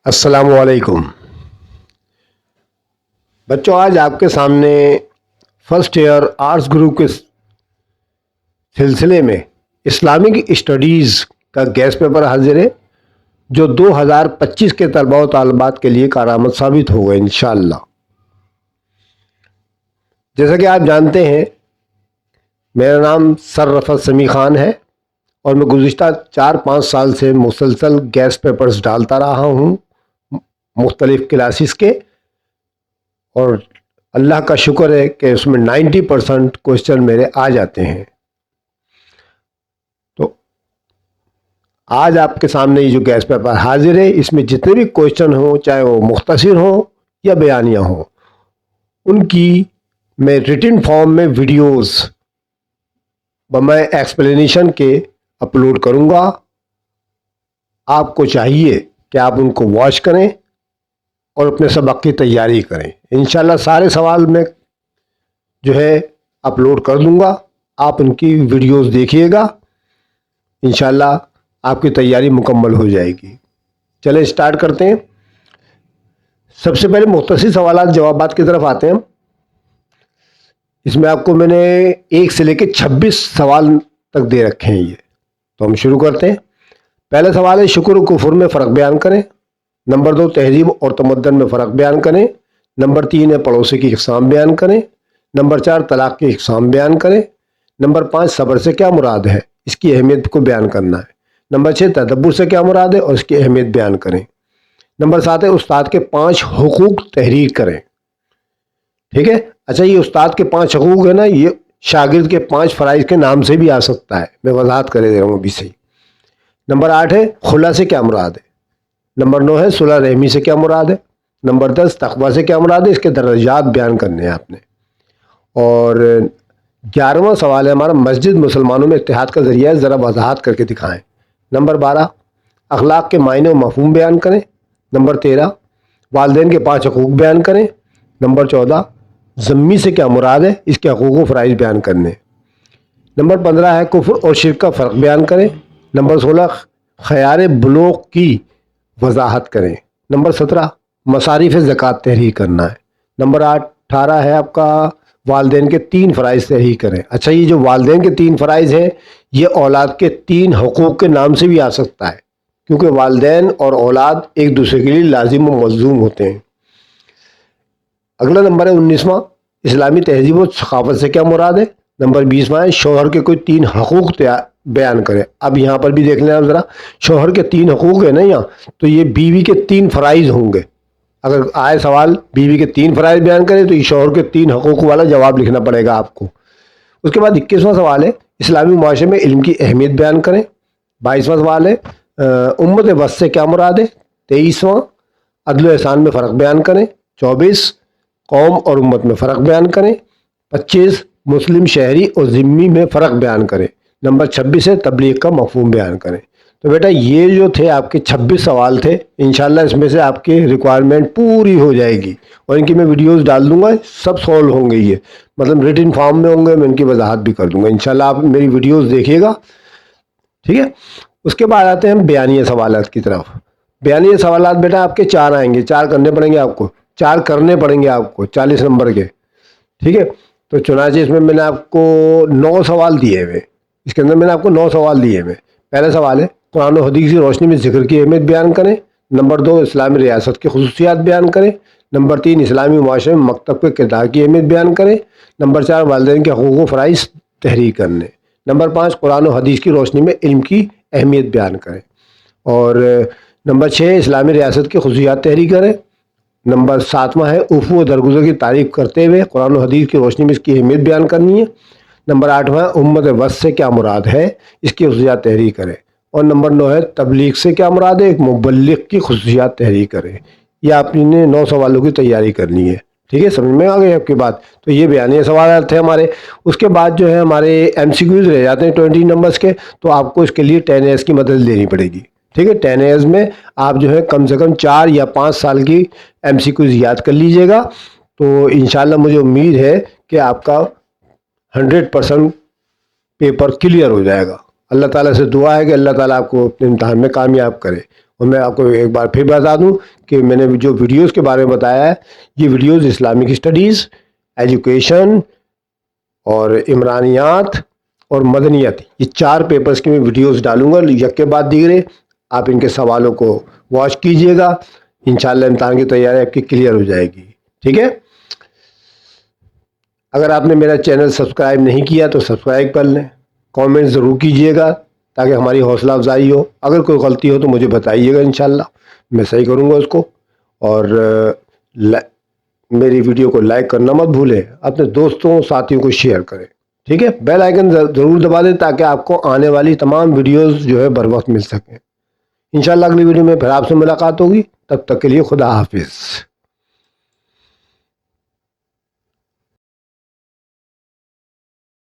السلام علیکم بچوں، آج آپ کے سامنے فرسٹ ایئر آرٹس گروپ کے سلسلے میں اسلامک اسٹڈیز کا گیس پیپر حاضر ہے جو 2025 کے طلباء و طالبات کے لیے کارآمد ثابت ہوگا انشاءاللہ۔ جیسا کہ آپ جانتے ہیں، میرا نام سر رفعت سمیع خان ہے اور میں گزشتہ 4-5 سال سے مسلسل گیس پیپرز ڈالتا رہا ہوں مختلف کلاسز کے، اور اللہ کا شکر ہے کہ اس میں 90% کوشچن میرے آ جاتے ہیں۔ تو آج آپ کے سامنے یہ جو گیس پیپر حاضر ہے، اس میں جتنے بھی کوشچن ہوں، چاہے وہ مختصر ہوں یا بیانیہ ہوں، ان کی میں ریٹن فارم میں ویڈیوز بمع ایکسپلینیشن کے اپلوڈ کروں گا۔ آپ کو چاہیے کہ آپ ان کو واچ کریں اور اپنے سبق کی تیاری کریں۔ انشاءاللہ سارے سوال میں جو ہے اپلوڈ کر دوں گا، آپ ان کی ویڈیوز دیکھیے گا، انشاءاللہ آپ کی تیاری مکمل ہو جائے گی۔ چلیں اسٹارٹ کرتے ہیں۔ سب سے پہلے مختصر سوالات جوابات کی طرف آتے ہیں۔ اس میں آپ کو میں نے 1 سے لے کے 26 سوال تک دے رکھے ہیں یہ، تو ہم شروع کرتے ہیں۔ پہلا سوال ہے، شکر و کفر میں فرق بیان کریں۔ نمبر 2، تہذیب اور تمدن میں فرق بیان کریں۔ نمبر 3 ہے، پڑوسی کی اقسام بیان کریں۔ نمبر 4، طلاق کی اقسام بیان کریں۔ نمبر 5، صبر سے کیا مراد ہے، اس کی اہمیت کو بیان کرنا ہے۔ نمبر 6، تدبر سے کیا مراد ہے اور اس کی اہمیت بیان کریں۔ نمبر 7 ہے، استاد کے 5 حقوق تحریر کریں۔ ٹھیک ہے، اچھا یہ استاد کے 5 حقوق ہے نا، یہ شاگرد کے 5 فرائض کے نام سے بھی آ سکتا ہے، میں وضاحت کر دے رہا ہوں ابھی سے۔ نمبر 8 ہے، خلا سے کیا مراد ہے۔ نمبر 9 ہے، صلح رحمی سے کیا مراد ہے۔ نمبر 10، تقویٰ سے کیا مراد ہے، اس کے درجات بیان کرنے ہیں آپ نے۔ اور 11واں سوال ہے ہمارا، مسجد مسلمانوں میں اتحاد کا ذریعہ ہے، ذرا وضاحت کر کے دکھائیں۔ نمبر 12، اخلاق کے معنی و مفہوم بیان کریں۔ نمبر 13، والدین کے 5 حقوق بیان کریں۔ نمبر 14، ذمی سے کیا مراد ہے، اس کے حقوق و فرائض بیان کرنے۔ نمبر 15 ہے، کفر اور شرک کا فرق بیان کریں۔ نمبر 16، خیار بلوغ کی وضاحت کریں۔ نمبر 17، مصارف زکوٰۃ تحریر کرنا ہے۔ نمبر 18 ہے آپ کا، والدین کے 3 فرائض تحریر کریں۔ اچھا یہ جو والدین کے 3 فرائض ہیں، یہ اولاد کے 3 حقوق کے نام سے بھی آ سکتا ہے، کیونکہ والدین اور اولاد ایک دوسرے کے لیے لازم و ملزوم ہوتے ہیں۔ اگلا نمبر ہے 19واں، اسلامی تہذیب و ثقافت سے کیا مراد ہے۔ نمبر 20واں ہے، شوہر کے کوئی 3 حقوق بیان کرے۔ اب یہاں پر بھی دیکھ لیں آپ ذرا، شوہر کے 3 حقوق ہیں نا یہاں، تو یہ بیوی کے 3 فرائض ہوں گے۔ اگر آئے سوال بیوی کے 3 فرائض بیان کرے تو یہ شوہر کے 3 حقوق والا جواب لکھنا پڑے گا آپ کو۔ اس کے بعد 21واں سوال ہے، اسلامی معاشرے میں علم کی اہمیت بیان کریں۔ 22واں سوال ہے، امت وسط سے کیا مراد ہے۔ 23واں، عدل و احسان میں فرق بیان کریں۔ 24، قوم اور امت میں فرق بیان کریں۔ 25، مسلم شہری اور ذمی میں فرق بیان کریں۔ نمبر 26 ہے، تبلیغ کا مفہوم بیان کریں۔ تو بیٹا یہ جو تھے آپ کے 26 سوال تھے، انشاءاللہ اس میں سے آپ کی ریکوائرمنٹ پوری ہو جائے گی، اور ان کی میں ویڈیوز ڈال دوں گا، سب سولو ہوں گے، یہ مطلب ریٹن فارم میں ہوں گے، میں ان کی وضاحت بھی کر دوں گا۔ انشاءاللہ آپ میری ویڈیوز دیکھیے گا، ٹھیک ہے۔ اس کے بعد آتے ہیں ہم بیانیہ سوالات کی طرف۔ بیانیہ سوالات بیٹا آپ کے 4 آئیں گے، 4 کرنے پڑیں گے آپ کو، 4 کرنے پڑیں گے آپ کو 40 نمبر کے، ٹھیک ہے۔ تو چنانچہ اس میں نے آپ کو 9 سوال دیے ہوئے، اس کے اندر میں نے آپ کو 9 سوال دیے ہوئے۔ پہلا سوال ہے، قرآن و حدیث کی روشنی میں ذکر کی اہمیت بیان کریں۔ نمبر 2، اسلامی ریاست کی خصوصیات بیان کریں۔ نمبر 3، اسلامی معاشرے میں مکتب کے کردار کی اہمیت بیان کریں۔ نمبر 4، والدین کے حقوق و فرائض تحریر کرنے۔ نمبر 5، قرآن و حدیث کی روشنی میں علم کی اہمیت بیان کریں۔ اور نمبر 6، اسلامی ریاست کی خصوصیات تحریر کریں۔ نمبر 7واں ہے، عفو و درگزر کی تعریف کرتے ہوئے قرآن و حدیث کی روشنی میں اس کی اہمیت بیان کرنی ہے۔ نمبر 8واں، امت وسط سے کیا مراد ہے، اس کی خصوصیات تحریر کریں۔ اور نمبر 9 ہے، تبلیغ سے کیا مراد ہے، ایک مبلغ کی خصوصیات تحریر کریں۔ یہ آپ نے 9 سوالوں کی تیاری کرنی ہے، ٹھیک ہے، سمجھ میں آ گئی آپ کی بات۔ تو یہ بیانیہ سوالات تھے ہمارے۔ اس کے بعد جو ہے ہمارے MCQs رہ جاتے ہیں 20 نمبرز کے، تو آپ کو اس کے لیے 10 کی مدد لینی پڑے گی، ٹھیک ہے۔ 10 میں آپ جو ہے کم سے کم 4 یا 5 سال کی MCQs یاد کر لیجئے گا، تو انشاءاللہ مجھے امید ہے کہ آپ کا 100% پیپر کلیئر ہو جائے گا۔ اللہ تعالیٰ سے دعا ہے کہ اللہ تعالیٰ آپ کو اپنے امتحان میں کامیاب کرے۔ اور میں آپ کو ایک بار پھر بتا دوں کہ میں نے جو ویڈیوز کے بارے میں بتایا ہے یہ ویڈیوز اسلامک اسٹڈیز، ایجوکیشن اور عمرانیات اور مدنیت، یہ 4 پیپرز کی میں ویڈیوز ڈالوں گا یک کے بعد دیگرے. آپ ان کے سوالوں کو واچ کیجئے گا، انشاءاللہ امتحان کی تیاری آپ کی کلیئر ہو جائے گی. ٹھیک ہے؟ اگر آپ نے میرا چینل سبسکرائب نہیں کیا تو سبسکرائب کر لیں، کامنٹ ضرور کیجئے گا تاکہ ہماری حوصلہ افزائی ہو. اگر کوئی غلطی ہو تو مجھے بتائیے گا، انشاءاللہ میں صحیح کروں گا اس کو. اور میری ویڈیو کو لائک کرنا مت بھولیں، اپنے دوستوں ساتھیوں کو شیئر کریں. ٹھیک ہے؟ بیل آئیکن ضرور دبا دیں تاکہ آپ کو آنے والی تمام ویڈیوز جو ہے بر وقت مل سکیں. انشاءاللہ اگلی ویڈیو میں پھر آپ سے ملاقات ہوگی، تب تک کے لیے خدا حافظ.